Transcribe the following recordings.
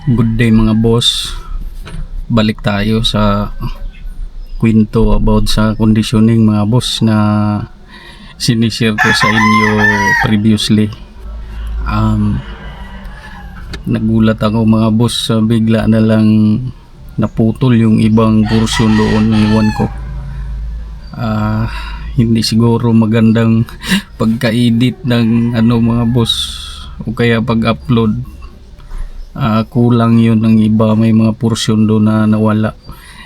Good day mga boss. Balik tayo sa kwento about sa conditioning mga boss na sinishare ko sa inyo previously. Nagulat ako mga boss, bigla na lang naputol yung ibang portion doon ng iwan ko. Hindi siguro magandang pagka-edit ng mga boss o kaya pag-upload. Kulang yun ng iba, may mga portion doon na nawala.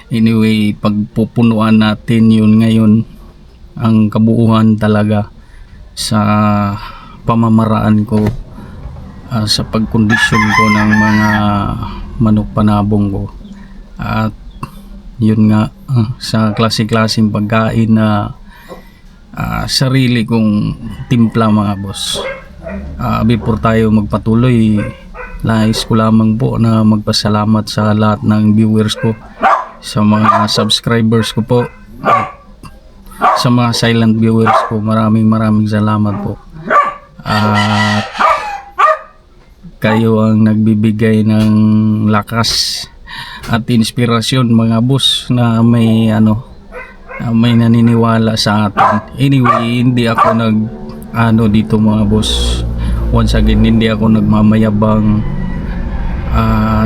Anyway, pagpupunuan natin yun ngayon, ang kabuuan talaga sa pamamaraan ko sa pagkondisyon ko ng mga manok panabong ko. At yun nga, sa klase-klaseng pagkain na sarili kong timpla mga boss. Before tayo magpatuloy, nais ko lamang po na magpasalamat sa lahat ng viewers ko, sa mga subscribers ko po, at sa mga silent viewers ko. Maraming salamat po. At kayo ang nagbibigay ng lakas at inspirasyon mga boss na may naniniwala sa atin. Anyway, hindi ako dito mga boss. Once again, hindi ako nagmamayabang.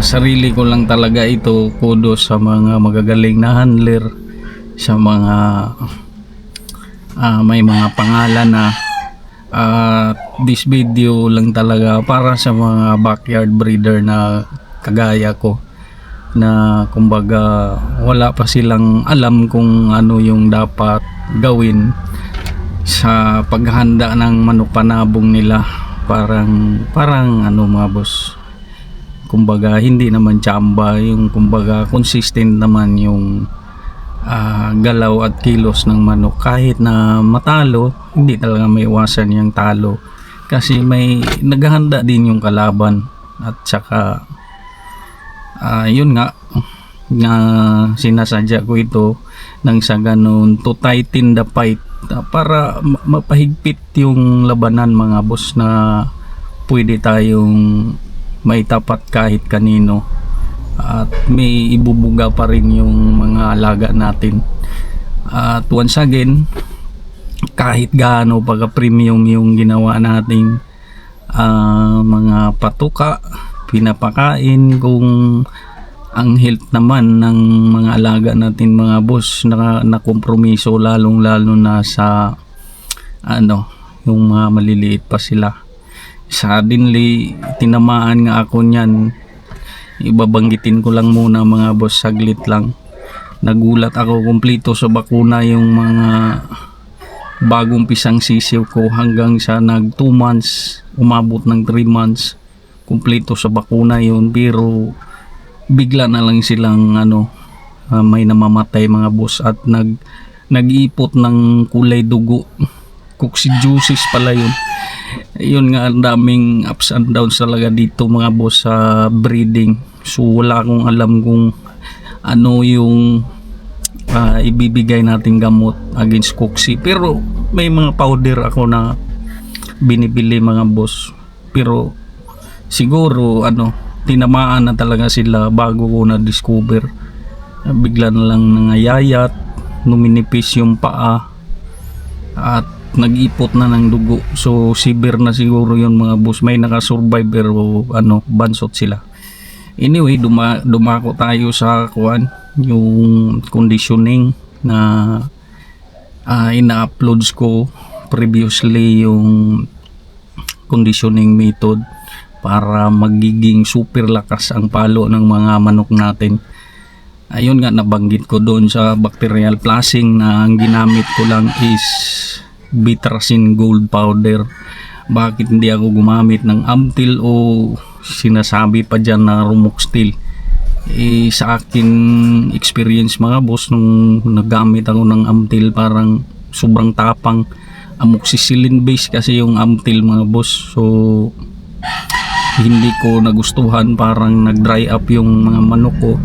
Sarili ko lang talaga ito. Kudos sa mga magagaling na handler, sa mga may mga pangalan na. This video lang talaga para sa mga backyard breeder na kagaya ko, na kumbaga wala pa silang alam kung ano yung dapat gawin sa paghanda ng manok panabong nila. Parang mga boss, kumbaga hindi naman tsamba, yung kumbaga consistent naman yung galaw at kilos ng manok. Kahit na matalo, hindi talaga may iwasan yung talo, kasi may naghahanda din yung kalaban. At saka yun nga, na sinasadya ko ito nang sa ganun to tighten the fight, para mapahigpit yung labanan mga boss, na pwede tayong may tapat kahit kanino at may ibubuga pa rin yung mga alaga natin. At once again, kahit gaano pagka premium yung ginawa nating mga patuka, pinapakain, kung ang health naman ng mga alaga natin mga boss na kompromiso, lalo na sa yung mga maliliit pa sila. Suddenly tinamaan nga ako niyan. Ibabanggitin ko lang muna mga boss, saglit lang. Nagulat ako, kumpleto sa bakuna yung mga bagong pisang sisiw ko, hanggang sa nag 2 months, umabot ng 3 months, kumpleto sa bakuna yun. Pero bigla na lang silang may namamatay mga boss, at nag-iipot ng kulay dugo, coccidiosis pala yun. Yun nga, ang daming ups and downs talaga dito mga boss sa breeding. So wala akong alam kung ano yung ibibigay nating gamot against cocci, pero may mga powder ako na binibili mga boss. Pero siguro tinamaan na talaga sila bago ko na-discover. Bigla na lang nangayayat, numinipis yung paa, at nag-ipot na ng dugo. So severe na siguro yun mga boss. May nakasurvive pero bansot sila. Anyway, dumako tayo sa yung conditioning na ina-uploads ko previously, yung conditioning method para magiging super lakas ang palo ng mga manok natin. Ayun nga, nabanggit ko doon sa bacterial flushing na ang ginamit ko lang is Bitracin gold powder. Bakit hindi ako gumamit ng Amtil o sinasabi pa dyan na Rumoxtil? Sa akin experience mga boss, nung nagamit ako ng Amtil, parang sobrang tapang. Amoxicillin base kasi yung Amtil mga boss. So hindi ko nagustuhan, parang nag-dry up yung mga manok ko.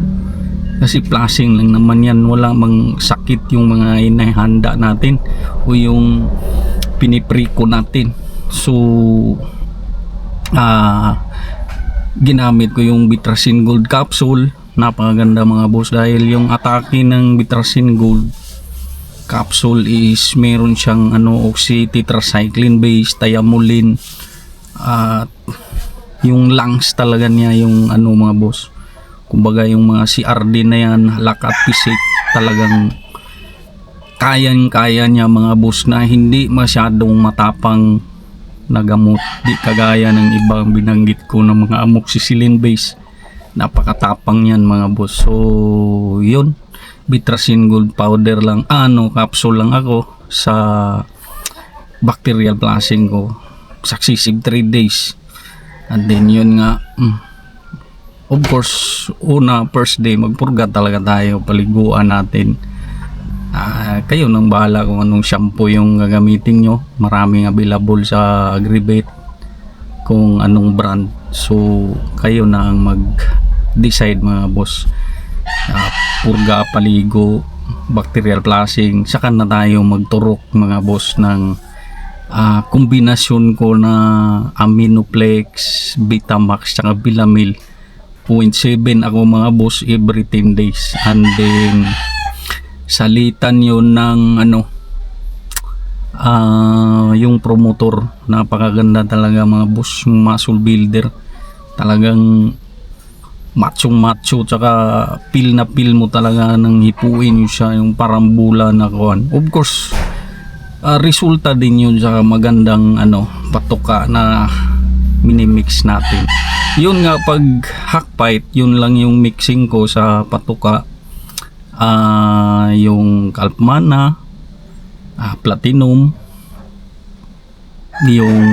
Kasi flushing lang naman yan, wala mang sakit yung mga inahanda natin o yung pinipriko natin. So ginamit ko yung Bitrasin Gold capsule. Napakaganda mga boss, dahil yung atake ng Bitrasin Gold capsule is meron siyang oxytetracycline base, thiamulin, at yung lungs talaga niya yung mga boss. Kumbaga yung mga CRD na yan, halak at pisik, talagang kaya niya mga boss, na hindi masyadong matapang na gamot. Di kagaya ng ibang binanggit ko ng mga amoxicillin base, napakatapang yan mga boss. So yun, Bitrasin Gold powder lang, capsule lang ako sa bacterial flushing ko, successive 3 days. And then yun nga, of course, first day magpurga talaga tayo, paliguan natin. Kayo nang bahala kung anong shampoo yung gagamitin nyo. Maraming available sa Agribet kung anong brand. So kayo na ang mag-decide mga boss. Purga, paligo, bacterial flushing, saka na tayo magturok mga boss ng kombinasyon ko na Aminoplex, Vitamax, saka Bilamil 0.7 ako mga boss every 10 days. And then salitan yun ng yung promotor, napakaganda talaga mga boss, yung muscle builder, talagang macho tsaka feel na feel mo talaga nang hipuin yun siya, yung parambula na kuhan. Of course resulta din yun sa magandang patuka na minimix natin. Yun nga, pag Hakpite, yun lang yung mixing ko sa patuka. Yung Kalpmana, Platinum, yung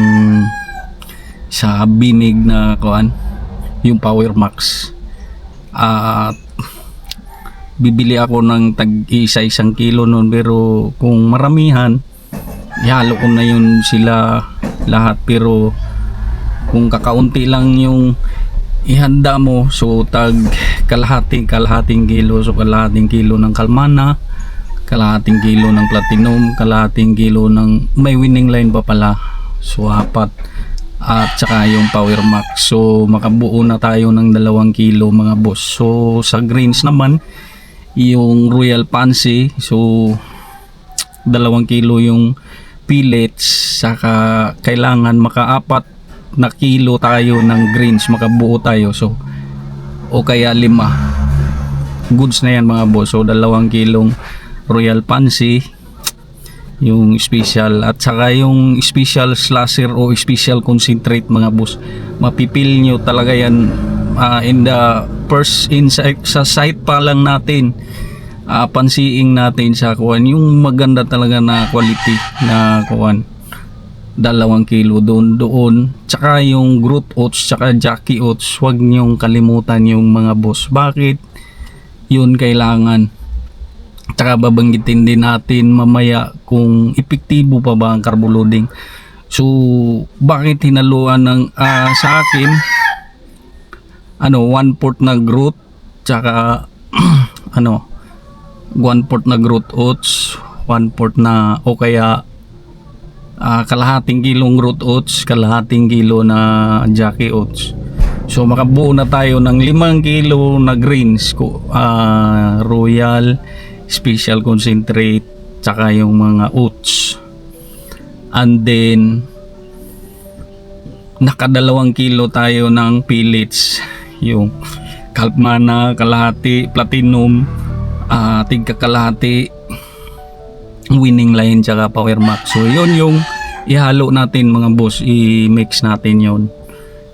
sa binig na kuan, yung Power Max. At bibili ako ng tag-1 kilo nun, pero kung maramihan, ihalo ko na yun sila lahat. Pero kung kakaunti lang yung ihanda mo, so tag kalahating kilo, so kalahating kilo ng Kalmana, kalahating kilo ng Platinum, kalahating kilo ng may winning line pa pala, so 4, at saka yung Power Max. So makabuo na tayo ng 2 kilo mga boss. So sa greens naman, yung Royal Pansy, so 2 kilo yung pellets, saka kailangan maka-4 na kilo tayo ng greens, makabuo tayo. So o kaya 5 goods na yan mga boss. So 2 kilong Royal Pansy, yung special, at saka yung special slasher o special concentrate mga boss. Mapipil nyo talaga yan in the first sa site pa lang natin. Pansiing natin sa kuwan yung maganda talaga na quality na kuwan, 2 kilo doon. Tsaka yung Groot Oats tsaka Jackie Oats, huwag nyong kalimutan yung mga boss. Bakit yun kailangan? Tsaka babanggitin din natin mamaya kung epektibo pa ba ang carbo loading. So bakit hinaluan ng sa akin 1/4 na Groot tsaka 1/4 na Groot Oats, 1/4 na o kaya kalahating kilong Groot Oats, kalahating kilo na Jackie Oats. So makabuo na tayo ng 5 kilo na greens, Royal, Special Concentrate, tsaka yung mga oats. And then naka2 kilo tayo ng pellets, yung Kalpmana kalahati, Platinum tigka kalahati, winning line, tsaka Power Max. So yun yung ihalo natin mga boss, i-mix natin yun.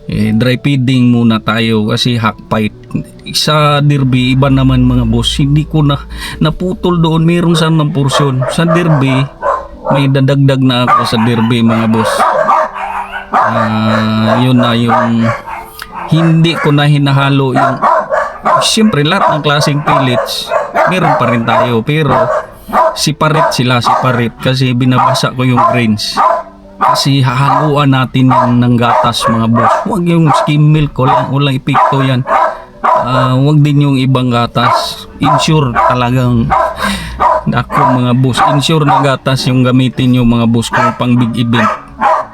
Dry feeding muna tayo kasi Hakpite. Sa Derby iba naman mga boss, hindi ko na naputol doon, mayroong sanang porsyon sa Derby, may dadagdag na ako sa Derby mga boss. Yun na yung hindi ko na hinahalo yung, siyempre lahat ng klaseng pellets meron pa rin tayo, pero separate sila, separate, kasi binabasa ko yung grains. Kasi hahaluan natin yung ng gatas mga boss. Huwag yung skim milk, walang epekto yan. Huwag din yung ibang gatas. Ensure talagang ako mga boss, ensure na gatas yung gamitin yung mga boss kung pang big event.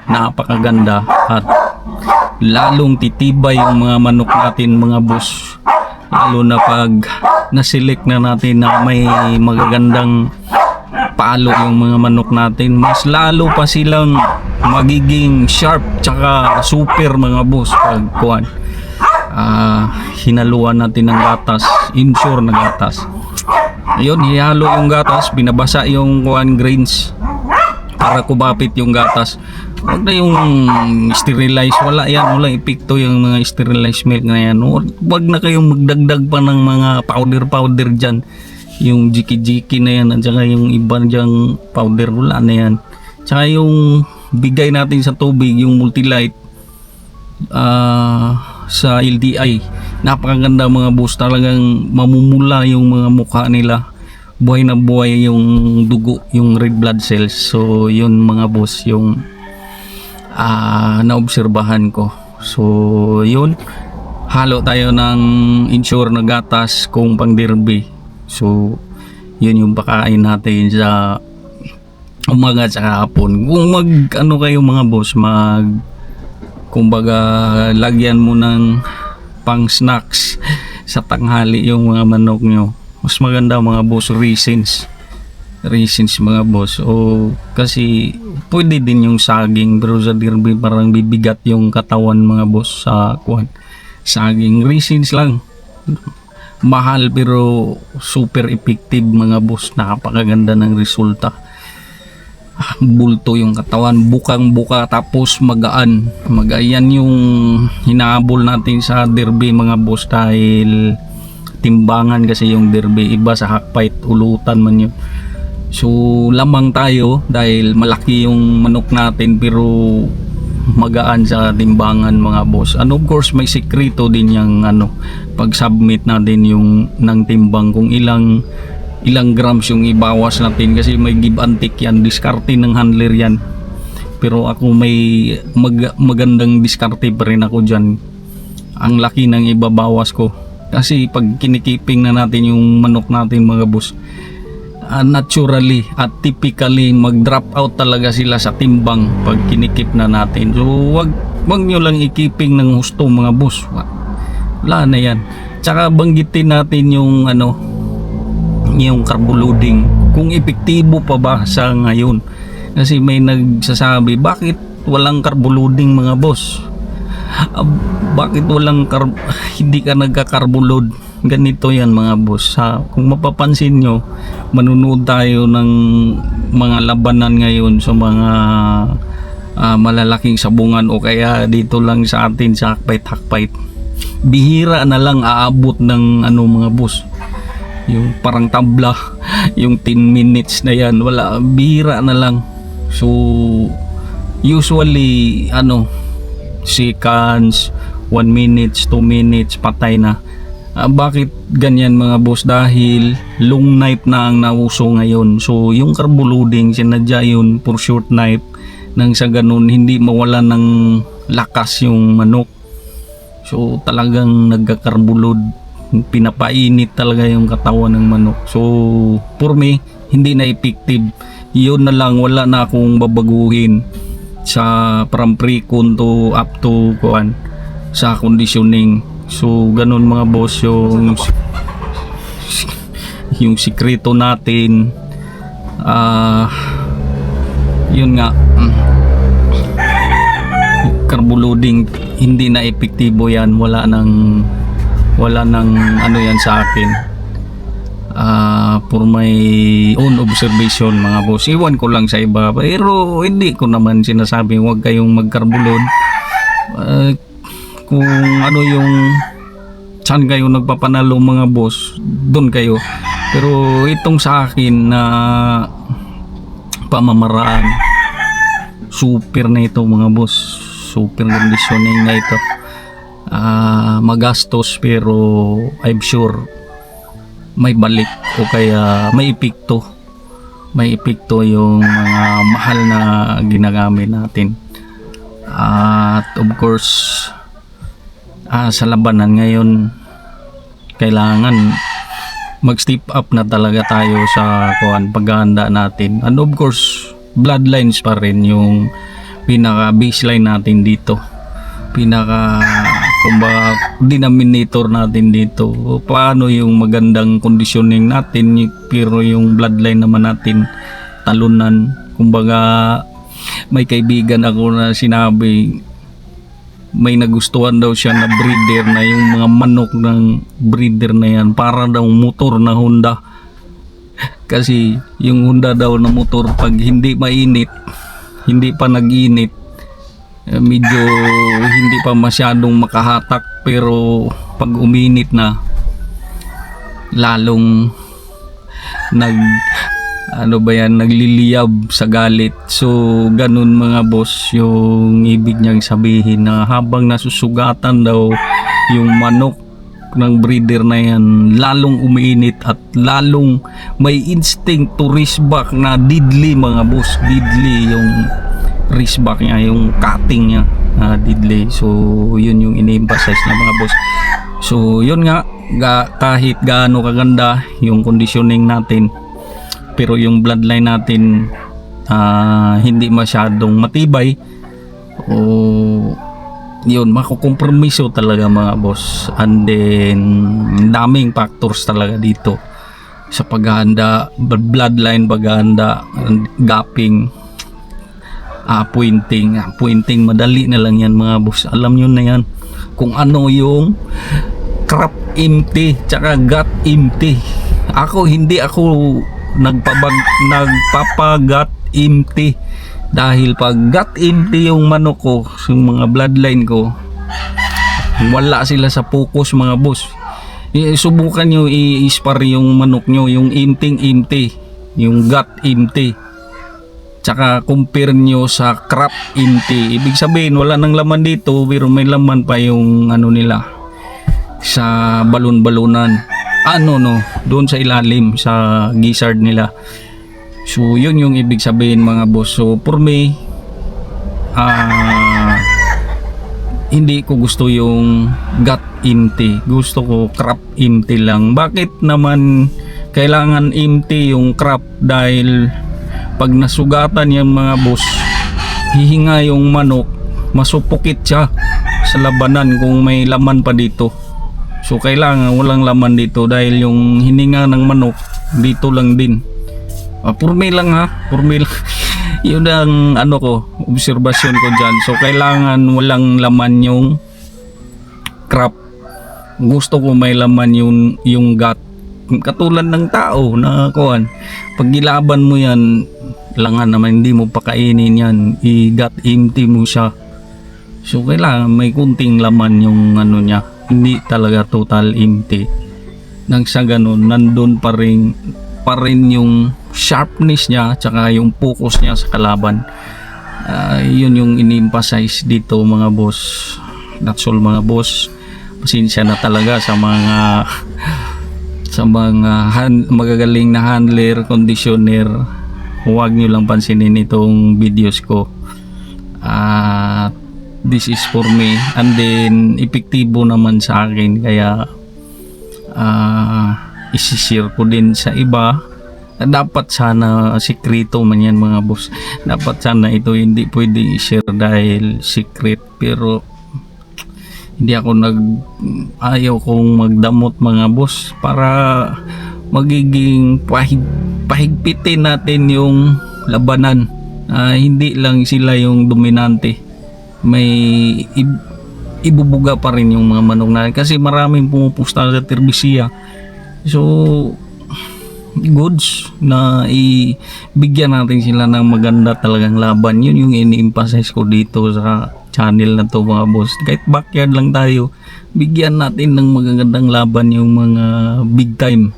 Napakaganda at lalong titibay yung mga manok natin mga boss, lalo na pag naselect na natin na may magagandang palo yung mga manok natin, mas lalo pa silang magiging sharp tsaka super mga boss pag kuan hinaluan natin ng gatas, insure na gatas. Ayun, ihalo yung gatas, binabasa yung kuan grains para kumapit yung gatas. Huwag na yung sterilize, wala yan, walang epekto yung mga sterilized milk na yan. Huwag na kayong magdagdag pa ng mga powder dyan, yung jiki na yan, at saka yung iba dyang powder, wala na yan. Tsaka yung bigay natin sa tubig, yung Multilite sa LTI, napakaganda mga boss, talagang mamumula yung mga mukha nila, buhay na buhay yung dugo, yung red blood cells. So yun mga boss yung naobserbahan ko. So yun, halo tayo ng insure na gatas kung pang derby. So yun yung pakain natin sa umaga at hapon. Kung kayo mga boss, kumbaga lagyan mo ng pang snacks sa tanghali yung mga manok nyo, mas maganda mga boss, raisins mga boss. O kasi pwede din yung saging, pero sa derby parang bibigat yung katawan mga boss sa kuwan. Saging, raisins lang, mahal pero super effective mga boss, napakaganda ng resulta. Bulto yung katawan, bukang-buka, tapos magaan yung hinahabol natin sa derby mga boss, dahil timbangan kasi yung derby, iba sa hakpait, ulutan man yun. So lamang tayo dahil malaki yung manok natin pero magaan sa timbangan mga boss. And of course may sekreto din yung pag submit natin yung ng timbang, kung ilang grams yung ibawas natin, kasi may give and take yan, diskarte ng handler yan. Pero ako may magandang diskarte pa rin ako dyan, ang laki ng ibabawas ko, kasi pag kinikiping na natin yung manok natin mga boss, naturally at typically mag drop out talaga sila sa timbang pag kinikip na natin. So wag nyo lang ikiping ng husto mga boss, wala na yan. Tsaka banggitin natin yung yung carbo loading, kung epektibo pa ba sa ngayon, kasi may nagsasabi bakit walang carbo loading mga boss, bakit hindi ka nagka-carbo load. Ganito yan mga boss, kung mapapansin nyo, manunood tayo ng mga labanan ngayon sa mga malalaking sabungan o kaya dito lang sa atin sa hakpait, bihira na lang aabot ng mga boss, yung parang tabla, yung 10 minutes na yan, wala, bihira na lang. So usually seconds, 1 minutes, 2 minutes, patay na. Bakit ganyan mga boss? Dahil long knife na ang nauso ngayon. So yung carbo loading, sinadya yun for short knife, nang sa ganun hindi mawala ng lakas yung manok. So talagang nagka-carbo load, pinapainit talaga yung katawan ng manok. So for me, hindi na effective. Yun na lang, wala na akong babaguhin sa from pre-con to up to sa conditioning. So ganun mga boss yung sikreto natin. Yun nga, carbo loading hindi na epektibo yan, wala nang yan sa akin. For my own observation mga boss, iwan ko lang sa iba, pero hindi ko naman sinasabi huwag kayong mag-carbo load. Kung yung saan kayo nagpapanalo mga boss, doon kayo. Pero itong sa akin na pamamaraan, super na ito mga boss, super conditioning na ito. Magastos pero I'm sure may balik o kaya may epekto yung mga mahal na ginagamit natin. At of course sa labanan ngayon, kailangan mag-step up na talaga tayo sa paghahanda natin. And of course bloodlines pa rin yung pinaka baseline natin dito. pinaka kumbaga denominator natin dito. Paano yung magandang conditioning natin pero yung bloodline naman natin talunan. Kumbaga may kaibigan ako na sinabi may nagustuhan daw siya na breeder na yung mga manok ng breeder na yan para daw motor na Honda. Kasi yung Honda daw na motor pag hindi mainit, hindi pa nag-init, medyo hindi pa masyadong makahatak, pero pag uminit na lalong nagliliyab sa galit. So ganun mga boss yung ibig niyang sabihin, na habang nasusugatan daw yung manok ng breeder na yan, lalong umiinit at lalong may instinct to race back na deadly mga boss. Deadly yung race back niya, yung cutting niya, deadly. So yun yung ini-emphasize niya mga boss. So yun nga, kahit gaano kaganda yung conditioning natin, pero yung bloodline natin hindi masyadong matibay, o yun, makukompromiso talaga mga boss. And then daming factors talaga dito sa paghahanda, bloodline paghahanda, gapping, pointing, madali na lang yan mga boss. Alam nyo na yan kung ano yung crop empty tsaka gut empty. Hindi ako nagpapagat empty, dahil pag gut empty yung manok ko, yung mga bloodline ko, wala sila sa focus mga boss. Subukan nyo i-spar yung manok nyo, yung empty, yung gut empty, tsaka compare nyo sa crop empty. Ibig sabihin wala nang laman dito, pero may laman pa yung ano nila sa balon-balunan, doon sa ilalim sa gizzard nila. So yun yung ibig sabihin mga boss. So for me, hindi ko gusto yung gut empty, gusto ko crop empty lang. Bakit naman kailangan empty yung crop? Dahil pag nasugatan yung mga boss, hihinga yung manok, masupukit siya sa labanan kung may laman pa dito. So kailangan walang laman dito, dahil yung hininga ng manok dito lang din. Purme lang yun ang obserbasyon ko dyan. So kailangan walang laman yung crop. Gusto ko may laman yung gut. Katulad ng tao na pag gilaban mo yan, langan naman, hindi mo pakainin yan, i-gut empty mo siya. So kailangan may kunting laman yung niya, hindi talaga total empty. Nang sa ganun, nandun pa rin yung sharpness niya tsaka yung focus niya sa kalaban. Yun yung ini-emphasize dito mga boss. That's all mga boss. Pasensya na talaga sa mga magagaling na handler, conditioner. Huwag nyo lang pansinin itong videos ko. This is for me, and then epektibo naman sa akin, kaya isi-share ko din sa iba. Dapat sana sikreto man yan mga boss. Dapat sana ito hindi pwede i-share dahil secret, pero hindi ako ayaw kong magdamot mga boss, para magiging pahigpitin natin yung labanan. Hindi lang sila yung dominante, may ibubuga pa rin yung mga manok natin, kasi maraming pumupusta sa terbisiya. So goods na ibigyan natin sila ng maganda talagang laban. Yun yung ini-emphasize ko dito sa channel na to mga boss. Kahit backyard lang tayo, bigyan natin ng magagandang laban yung mga big time.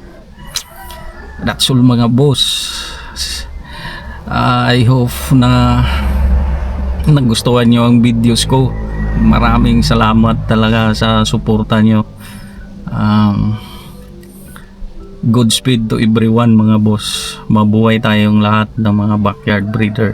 That's all mga boss. I hope na nagustuhan nyo ang videos ko. Maraming salamat talaga sa suporta nyo. Godspeed to everyone mga boss. Mabuhay tayong lahat ng mga backyard breeder.